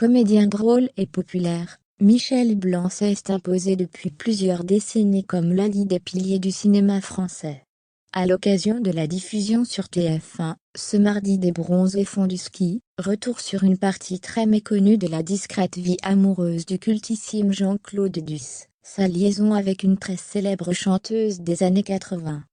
Comédien drôle et populaire, Michel Blanc s'est imposé depuis plusieurs décennies comme l'un des piliers du cinéma français. À l'occasion de la diffusion sur TF1, ce mardi des Bronzés font du ski, retour sur une partie très méconnue de la discrète vie amoureuse du cultissime Jean-Claude Duss, sa liaison avec une très célèbre chanteuse des années 80.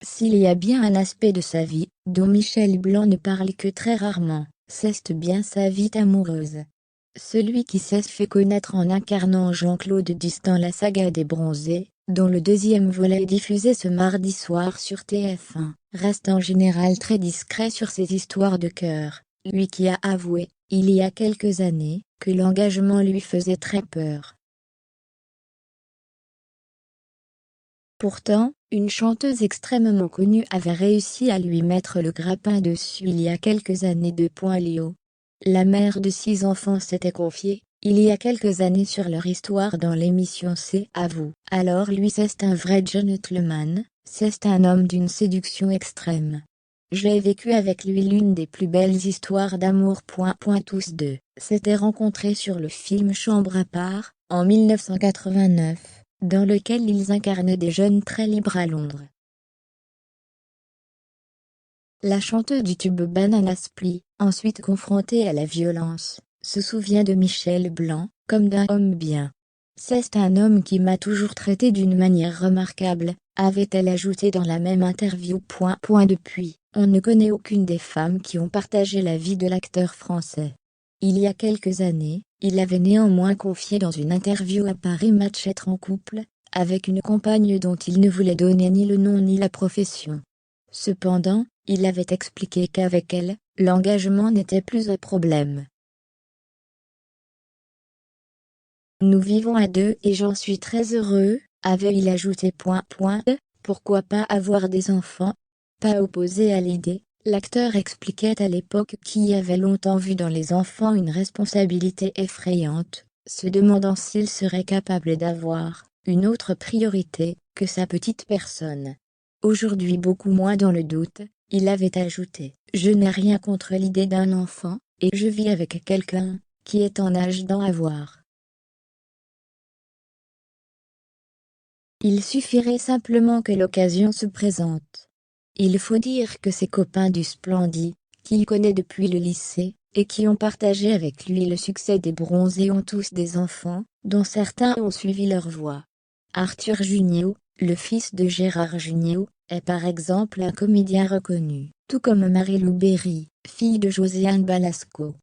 S'il y a bien un aspect de sa vie, dont Michel Blanc ne parle que très rarement, c'est bien sa vie amoureuse. Celui qui s'est fait connaître en incarnant Jean-Claude Duss dans la saga des Bronzés, dont le deuxième volet est diffusé ce mardi soir sur TF1, reste en général très discret sur ses histoires de cœur, lui qui a avoué, il y a quelques années, que l'engagement lui faisait très peur. Pourtant, une chanteuse extrêmement connue avait réussi à lui mettre le grappin dessus il y a quelques années. Léo. La mère de 6 enfants s'était confiée, il y a quelques années sur leur histoire dans l'émission C'est à vous. Alors lui c'est un vrai gentleman, c'est un homme d'une séduction extrême. J'ai vécu avec lui l'une des plus belles histoires d'amour. Tous deux s'étaient rencontrés sur le film Chambre à part, en 1989. Dans lequel ils incarnent des jeunes très libres à Londres. La chanteuse du tube Banana Split, ensuite confrontée à la violence, se souvient de Michel Blanc, comme d'un homme bien. C'est un homme qui m'a toujours traité d'une manière remarquable, avait-elle ajouté dans la même interview. Depuis, on ne connaît aucune des femmes qui ont partagé la vie de l'acteur français. Il y a quelques années, il avait néanmoins confié dans une interview à Paris Match être en couple, avec une compagne dont il ne voulait donner ni le nom ni la profession. Cependant, il avait expliqué qu'avec elle, l'engagement n'était plus un problème. Nous vivons à deux et j'en suis très heureux, avait-il ajouté. Pourquoi pas avoir des enfants? Pas opposé à l'idée. L'acteur expliquait à l'époque qu'il avait longtemps vu dans les enfants une responsabilité effrayante, se demandant s'il serait capable d'avoir une autre priorité que sa petite personne. Aujourd'hui beaucoup moins dans le doute, il avait ajouté « Je n'ai rien contre l'idée d'un enfant, et je vis avec quelqu'un qui est en âge d'en avoir. Il suffirait simplement que l'occasion se présente. » Il faut dire que ses copains du Splendid, qu'il connaît depuis le lycée, et qui ont partagé avec lui le succès des Bronzés ont tous des enfants, dont certains ont suivi leur voie. Arthur Jugnot, le fils de Gérard Jugnot, est par exemple un comédien reconnu, tout comme Marie-Lou Berry, fille de Josiane Balasco.